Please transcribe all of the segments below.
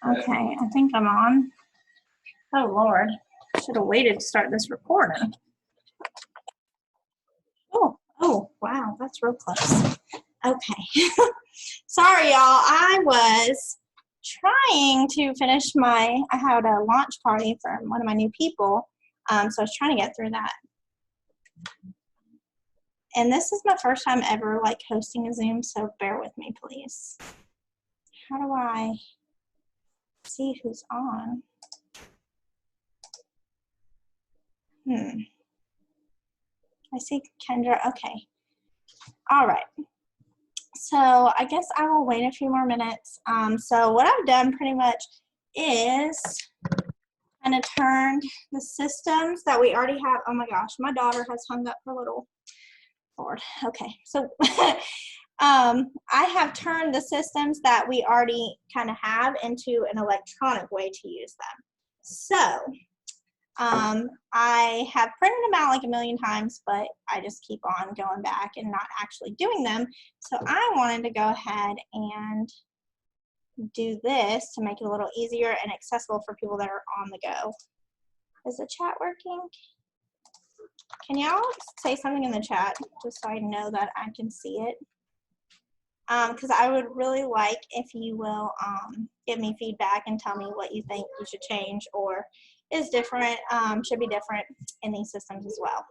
Okay, I think I'm on. Oh Lord, should have waited to start this recording. Oh, wow, that's real close. Okay. Sorry, y'all. I was trying to finish I had a launch party for one of my new people, so I was trying to get through that. And this is my first time ever like hosting a Zoom, so bear with me, please. How do I see who's on? I see Kendra. Okay. All right. So I guess I will wait a few more minutes. So what I've done pretty much is kind of turned the systems that we already have. Oh my gosh, my daughter has hung up her little board. Okay, so I have turned the systems that we already kind of have into an electronic way to use them. So I have printed them out like a million times, but I just keep on going back and not actually doing them. So I wanted to go ahead and do this to make it a little easier and accessible for people that are on the go. Is the chat working? Can y'all say something in the chat just so I know that I can see it? Because I would really like if you will give me feedback and tell me what you think you should change or is different, should be different in these systems as well.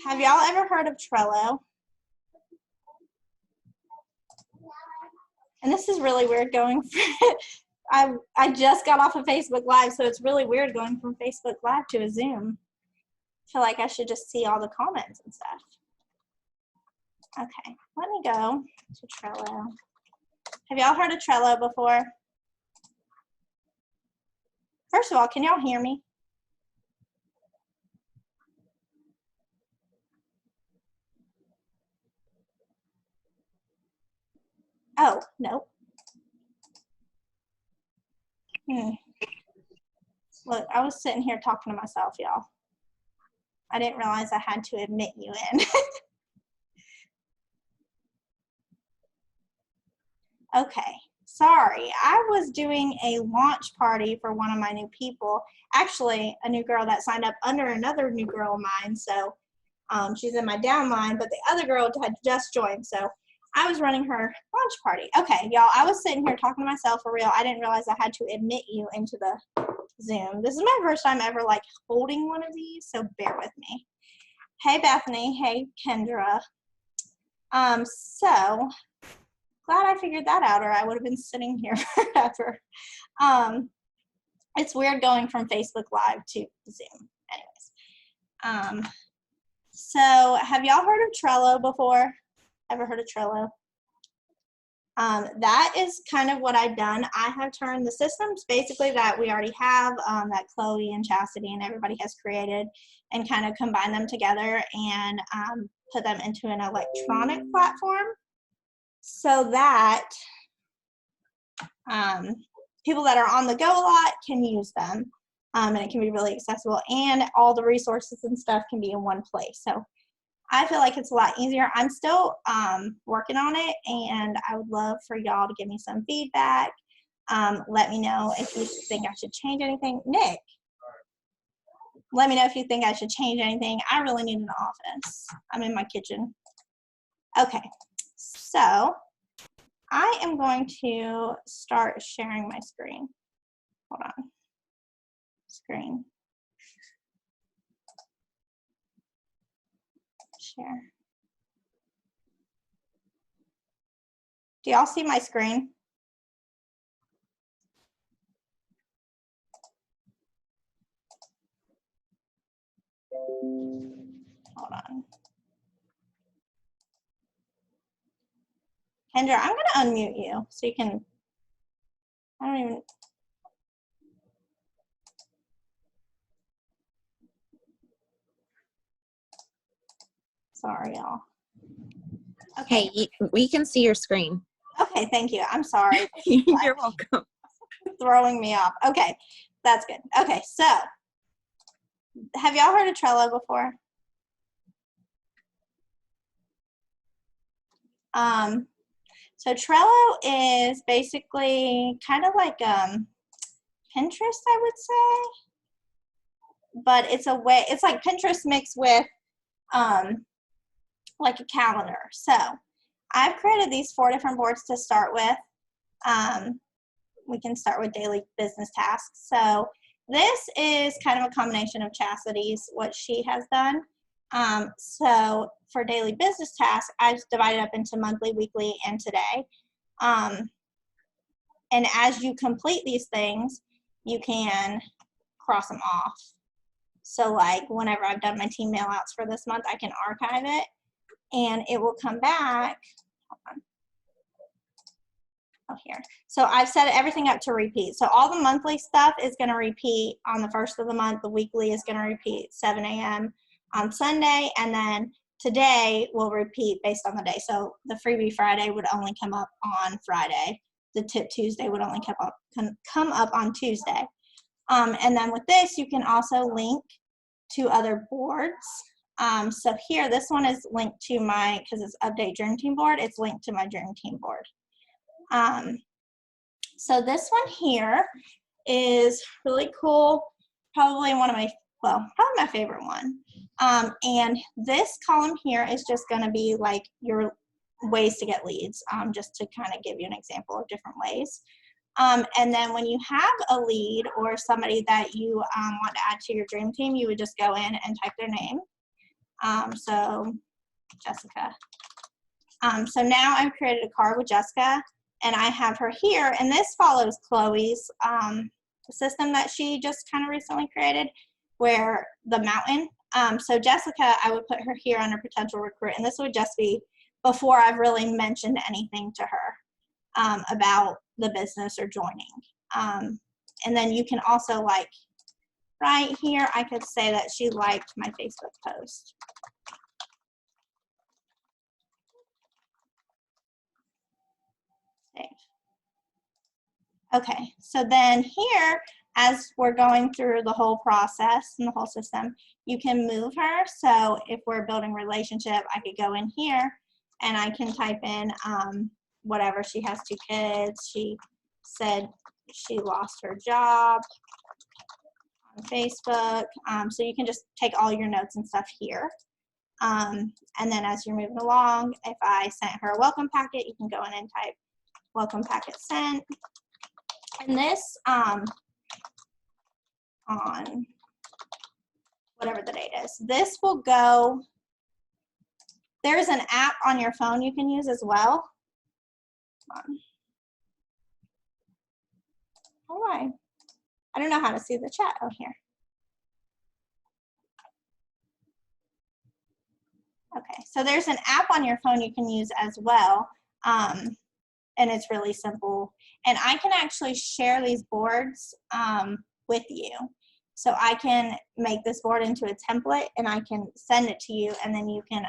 Have y'all ever heard of Trello? And this is really weird going for I just got off of Facebook Live, so it's really weird going from Facebook Live to a Zoom. I feel like I should just see all the comments and stuff. Okay, let me go to Trello. Have y'all heard of Trello before? First of all, can y'all hear me? Oh, no. Look, I was sitting here talking to myself, y'all. I didn't realize I had to admit you in. Okay, sorry. I was doing a launch party for one of my new people. Actually, a new girl that signed up under another new girl of mine. So she's in my downline, but the other girl had just joined. So I was running her launch party. Okay, y'all, I was sitting here talking to myself for real. I didn't realize I had to admit you into the Zoom. This is my first time ever like holding one of these, so bear with me. Hey, Bethany. Hey, Kendra. So glad I figured that out, or I would have been sitting here forever. It's weird going from Facebook Live to Zoom. Anyways, so have y'all heard of Trello before? Ever heard of Trello? That is kind of what I've done. I have turned the systems basically that we already have, that Chloe and Chastity and everybody has created, and kind of combine them together and put them into an electronic platform so that people that are on the go a lot can use them, and it can be really accessible, and all the resources and stuff can be in one place. So I feel like it's a lot easier. I'm still working on it, and I would love for y'all to give me some feedback. Let me know if you think I should change anything. Nick, let me know if you think I should change anything. I really need an office. I'm in my kitchen. Okay, so I am going to start sharing my screen. Hold on. Screen. Share. Do y'all see my screen? Hold on. Kendra, I'm going to unmute you so you can, I don't even. Sorry, y'all. Okay, we can see your screen. Okay, thank you. I'm sorry. You're welcome. Throwing me off. Okay, that's good. Okay, so have y'all heard of Trello before? So Trello is basically kind of like Pinterest, I would say, but it's a way, it's like Pinterest mixed with like a calendar. So I've created these 4 different boards to start with. We can start with daily business tasks. So this is kind of a combination of Chastity's, what she has done. So for daily business tasks, I've divided up into monthly, weekly, and today. And as you complete these things, you can cross them off. So like whenever I've done my team mail outs for this month, I can archive it and it will come back. Hold on. Oh, here. So I've set everything up to repeat. So all the monthly stuff is going to repeat on the first of the month. The weekly is going to repeat 7 a.m. on Sunday. And then today will repeat based on the day. So the freebie Friday would only come up on Friday. The tip Tuesday would only come up on Tuesday. And then with this, you can also link to other boards. So here, this one is linked to my, because it's Update Dream Team board, it's linked to my Dream Team board. So this one here is really cool, probably one of my, well, probably my favorite one. And this column here is just going to be like your ways to get leads, just to kind of give you an example of different ways. And then when you have a lead or somebody that you want to add to your dream team, you would just go in and type their name. So Jessica. So now I've created a card with Jessica and I have her here, and this follows Chloe's system that she just kind of recently created, where the mountain. So Jessica, I would put her here under potential recruit, and this would just be before I've really mentioned anything to her about the business or joining. And then you can also, like right here, I could say that she liked my Facebook post. Save. Okay, so then here, as we're going through the whole process and the whole system, you can move her. So if we're building relationship, I could go in here and I can type in whatever. She has 2 kids. She said she lost her job on Facebook. So you can just take all your notes and stuff here. And then as you're moving along, if I sent her a welcome packet, you can go in and type welcome packet sent. And this on whatever the date is, this will go, there's an app on your phone you can use as well. All right. I don't know how to see the chat. Oh, here. Okay, so there's an app on your phone you can use as well, and it's really simple. And I can actually share these boards with you. So I can make this board into a template and I can send it to you, and then you can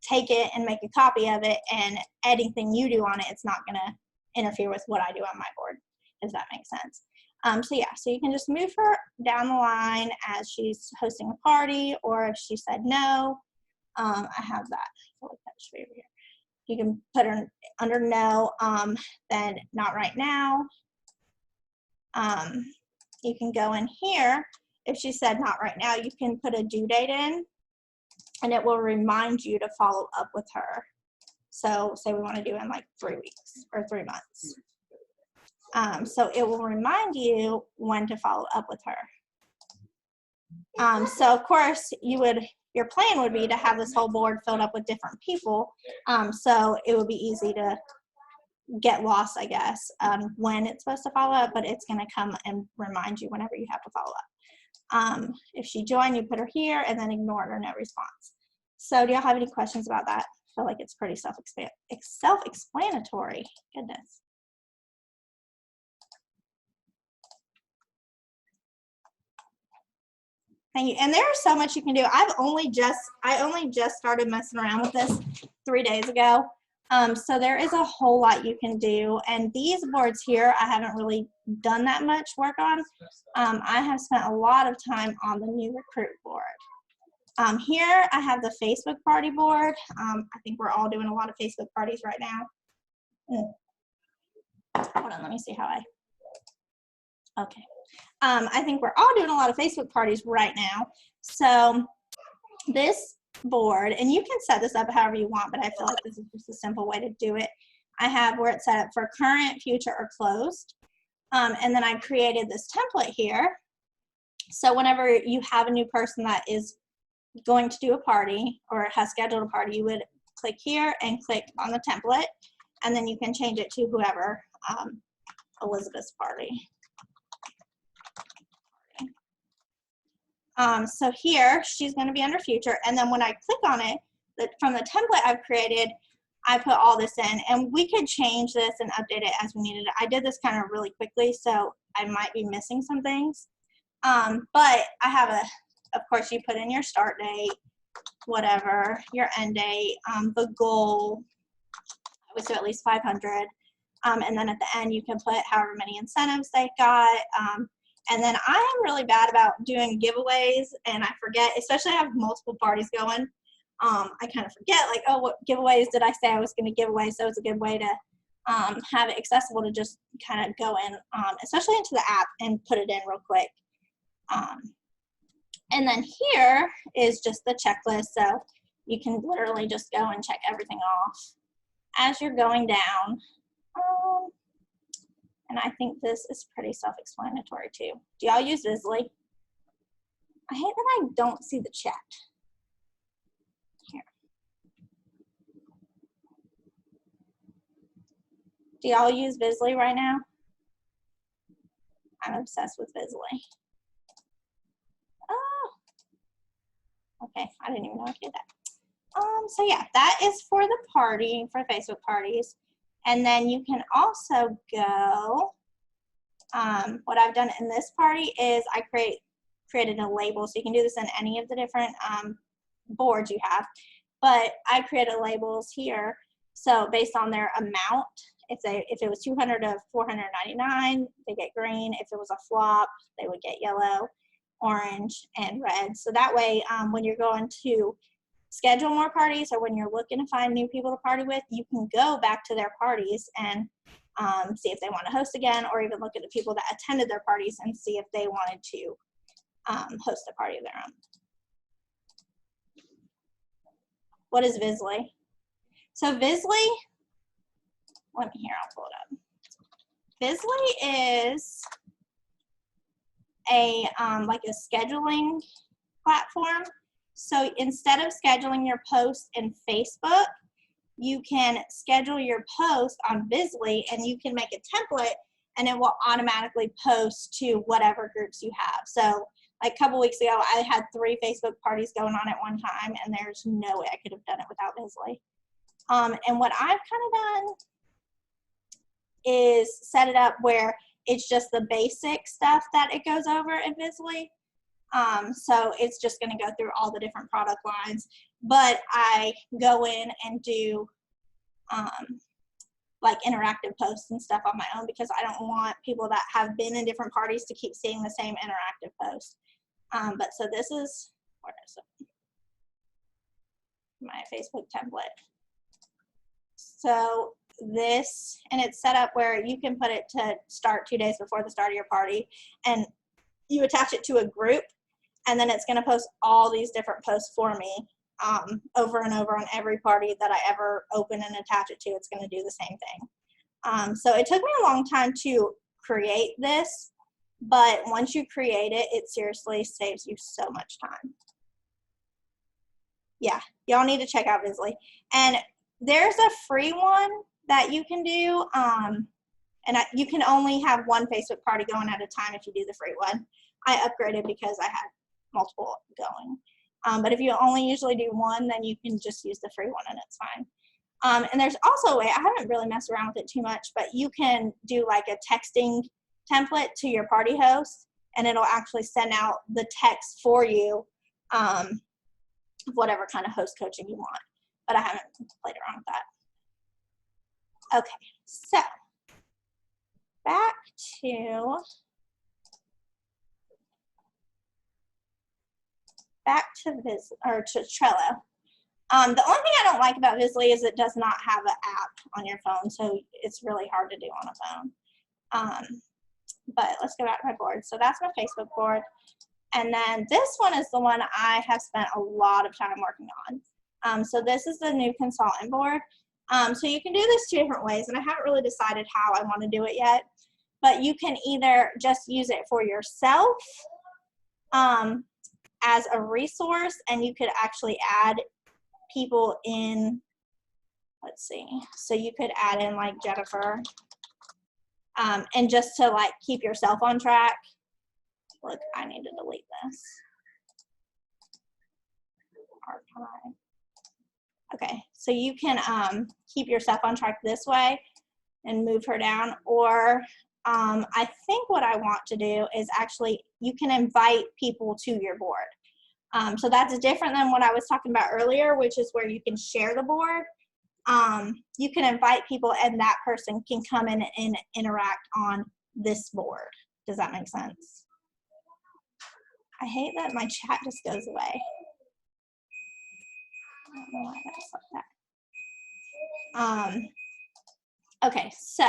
take it and make a copy of it, and anything you do on it, it's not going to interfere with what I do on my board, if that makes sense. So yeah, so you can just move her down the line as she's hosting a party, or if she said no. I have that. Here. You can put her under no, then not right now. You can go in here. If she said not right now, you can put a due date in, and it will remind you to follow up with her. So say we want to do in like 3 weeks or 3 months. So it will remind you when to follow up with her. So of course your plan would be to have this whole board filled up with different people. So it would be easy to get lost, I guess, when it's supposed to follow up, but it's going to come and remind you whenever you have to follow up. If she joined, you put her here and then ignore her, no response. So do y'all have any questions about that? I feel like it's pretty self-explanatory. Goodness. Thank you. And there's so much you can do. I only just started messing around with this 3 days ago. So there is a whole lot you can do. And these boards here, I haven't really done that much work on. I have spent a lot of time on the new recruit board. Here I have the Facebook party board. I think we're all doing a lot of Facebook parties right now. Hold on, let me see how okay. I think we're all doing a lot of Facebook parties right now. So this board, and you can set this up however you want, but I feel like this is just a simple way to do it. I have where it's set up for current, future, or closed. And then I created this template here. So whenever you have a new person that is going to do a party or has scheduled a party, you would click here and click on the template, and then you can change it to whoever, Elizabeth's party. So here, she's going to be under future, and then when I click on it, from the template I've created, I put all this in, and we could change this and update it as we needed it. I did this kind of really quickly, so I might be missing some things. But I have of course, you put in your start date, whatever, your end date, the goal, I would say at least 500. And then at the end, you can put however many incentives they got. And then I am really bad about doing giveaways, and I forget, especially I have multiple parties going. I kind of forget, like, oh, what giveaways did I say I was going to give away? So it's a good way to have it accessible to just kind of go in, especially into the app, and put it in real quick. And then here is just the checklist, so you can literally just go and check everything off as you're going down. And I think this is pretty self-explanatory too. Do y'all use Vizzlie? I hate that I don't see the chat. Here. Do y'all use Vizzlie right now? I'm obsessed with Vizzlie. Oh, okay, I didn't even know I could do that. So yeah, that is for the party, for Facebook parties. And then you can also go, what I've done in this party is I created a label. So you can do this in any of the different boards you have. But I created labels here. So based on their amount, if it was 200 to 499, they get green. If it was a flop, they would get yellow, orange, and red. So that way, when you're going to schedule more parties, or when you're looking to find new people to party with, you can go back to their parties and see if they want to host again, or even look at the people that attended their parties and see if they wanted to host a party of their own. What is Vizzlie? So Vizzlie, let me here, I'll pull it up. Vizzlie is a like a scheduling platform. So instead of scheduling your post in Facebook, you can schedule your post on Vizzlie, and you can make a template, and it will automatically post to whatever groups you have. So like a couple weeks ago, I had 3 Facebook parties going on at one time, and there's no way I could have done it without Vizzlie. And what I've kind of done is set it up where it's just the basic stuff that it goes over in Vizzlie. So it's just going to go through all the different product lines, but I go in and do like interactive posts and stuff on my own, because I don't want people that have been in different parties to keep seeing the same interactive post. But so this is, where is it? My Facebook template. So this, and it's set up where you can put it to start 2 days before the start of your party, and you attach it to a group, and then it's going to post all these different posts for me over and over on every party that I ever open and attach it to. It's going to do the same thing. So it took me a long time to create this, but once you create it, it seriously saves you so much time. Yeah, y'all need to check out Vizzlie. And there's a free one that you can do, and you can only have one Facebook party going at a time if you do the free one. I upgraded because I had multiple going. But if you only usually do one, then you can just use the free one and it's fine. And there's also a way, I haven't really messed around with it too much, but you can do like a texting template to your party host, and it'll actually send out the text for you, whatever kind of host coaching you want. But I haven't played around with that. Okay, so back to Trello. The only thing I don't like about Vizzlie is it does not have an app on your phone, so it's really hard to do on a phone. But let's go back to my board. So that's my Facebook board. And then this one is the one I have spent a lot of time working on. So this is the new consultant board. So you can do this 2 different ways, and I haven't really decided how I want to do it yet. But you can either just use it for yourself as a resource, and you could actually add people in, let's see, so you could add in like Jennifer, and just to like keep yourself on track. Look, I need to delete this. Archive. Okay, so you can keep yourself on track this way and move her down, or I think what I want to do is actually, you can invite people to your board. So that's different than what I was talking about earlier, which is where you can share the board. You can invite people and that person can come in and interact on this board. Does that make sense? I hate that my chat just goes away. I don't know why that's like that. Okay, so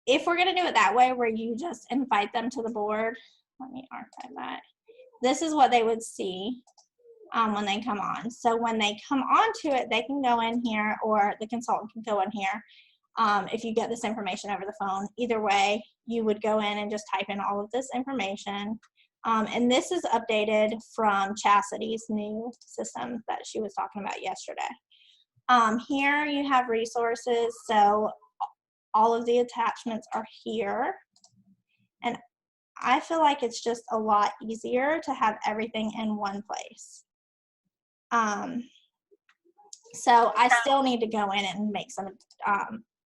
if we're gonna do it that way, where you just invite them to the board, let me archive that. This is what they would see when they come on. So when they come onto it, they can go in here, or the consultant can go in here. If you get this information over the phone, either way, you would go in and just type in all of this information. And this is updated from Chastity's new system that she was talking about yesterday. Here you have resources, so all of the attachments are here. And I feel like it's just a lot easier to have everything in one place. So I still need to go in and make some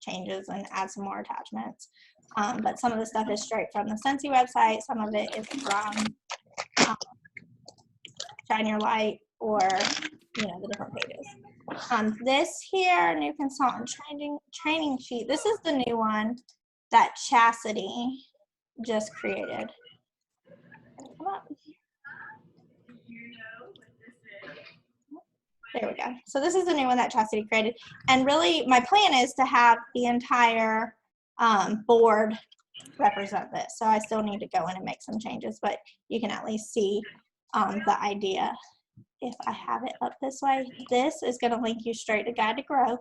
changes and add some more attachments. But some of the stuff is straight from the Scentsy website. Some of it is from Shine Your Light, or the different pages. This here, new consultant training sheet. This is the new one that Chastity just created. Come up. There we go. So this is the new one that Chastity created. And really, my plan is to have the entire board represent this. So I still need to go in and make some changes, but you can at least see the idea. If I have it up this way, this is going to link you straight to Guide to Growth.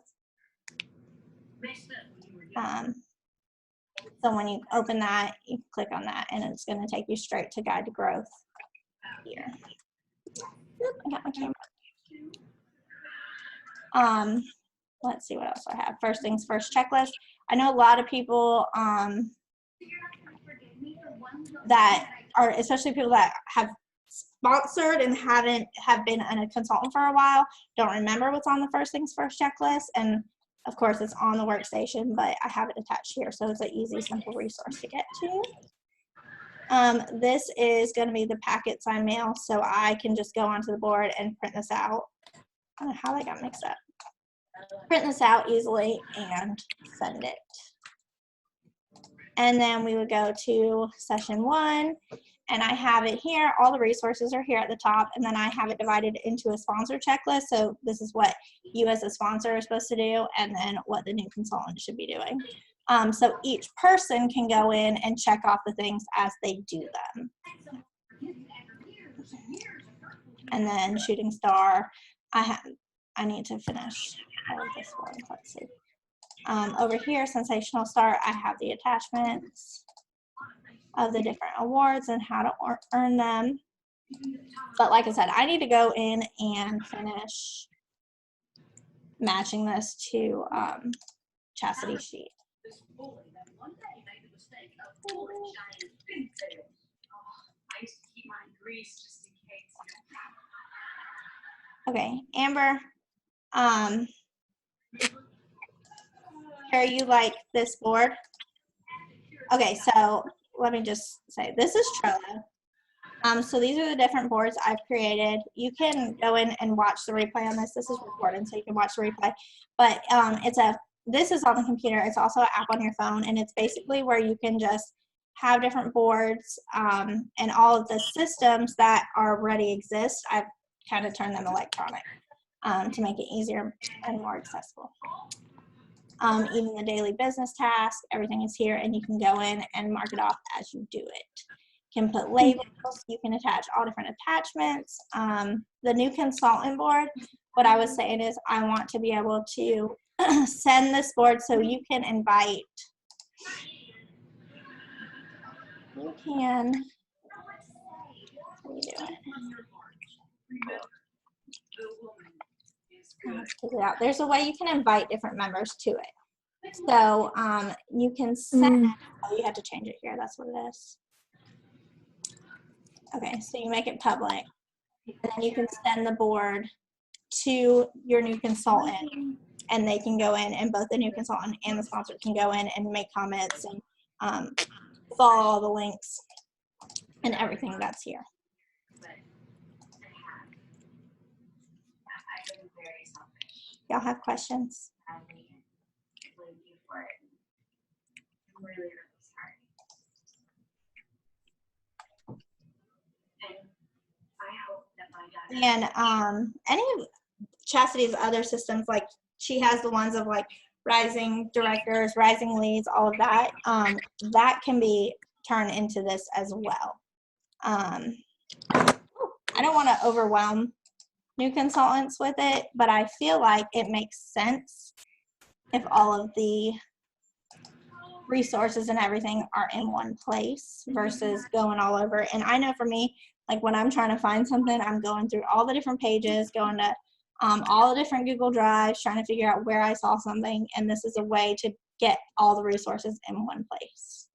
So when you open that, you click on that, and it's going to take you straight to Guide to Growth here. Oop, I got my camera. Let's see what else I have. First things first, checklist. I know a lot of people that are, especially people that have sponsored and have been a consultant for a while, don't remember what's on the first things first checklist. And of course it's on the workstation, but I have it attached here, so it's an easy, simple resource to get to. This is going to be the packet sign mail, so I can just go onto the board and print this out. I don't know how they got mixed up. Print this out easily and send it. And then we would go to session 1, and I have it here. All the resources are here at the top, and then I have it divided into a sponsor checklist. So this is what you as a sponsor are supposed to do, and then what the new consultant should be doing. So each person can go in and check off the things as they do them. And then Shooting Star, I need to finish all of this one. Let's see. Over here, Sensational Start, I have the attachments of the different awards and how to earn them. But like I said, I need to go in and finish matching this to Chastity's sheet. Okay, Amber, Carrie, you like this board? Okay, so let me just say, this is Trello. So these are the different boards I've created. You can go in and watch the replay on this. This is recorded, so you can watch the replay. But this is on the computer. It's also an app on your phone, and it's basically where you can just have different boards and all of the systems that already exist. I've kind of turned them electronic. to make it easier and more accessible. Even the daily business task, everything is here, and you can go in and mark it off as you do it. You can put labels, you can attach all different attachments. The new consultant board, what I was saying is I want to be able to send this board so you can invite, you can, how do you do it? Let's figure it out. There's a way you can invite different members to it. So you can send, oh, you have to change it here, that's what it is. Okay, so you make it public, and then you can send the board to your new consultant, and they can go in, and both the new consultant and the sponsor can go in and make comments and follow all the links and everything that's here. Y'all have questions? And any of Chastity's other systems, like she has the ones of like rising directors, rising leads, all of that, that can be turned into this as well. I don't want to overwhelm new consultants with it, but I feel like it makes sense if all of the resources and everything are in one place versus going all over. And I know for me, like when I'm trying to find something, I'm going through all the different pages, going to all the different Google Drives, trying to figure out where I saw something. And this is a way to get all the resources in one place.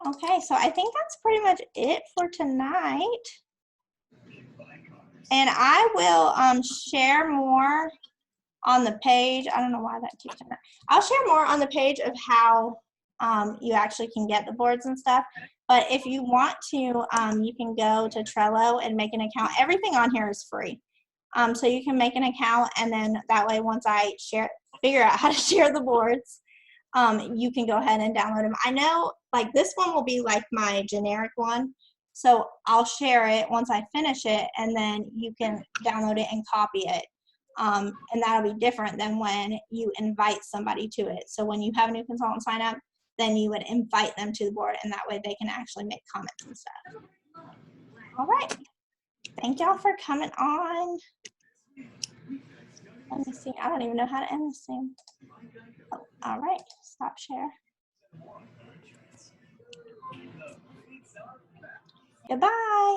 Okay, so I think that's pretty much it for tonight. And I will share more on the page. I don't know why that keeps doing that. I'll share more on the page of how you actually can get the boards and stuff. But if you want to, you can go to Trello and make an account. Everything on here is free. So you can make an account, and then that way once I figure out how to share the boards, you can go ahead and download them. I know like this one will be like my generic one. So I'll share it once I finish it, and then you can download it and copy it. And that'll be different than when you invite somebody to it. So when you have a new consultant sign up, then you would invite them to the board, and that way they can actually make comments and stuff. All right. Thank y'all for coming on. Let me see. I don't even know how to end this thing. Oh, all right. Stop share. Goodbye.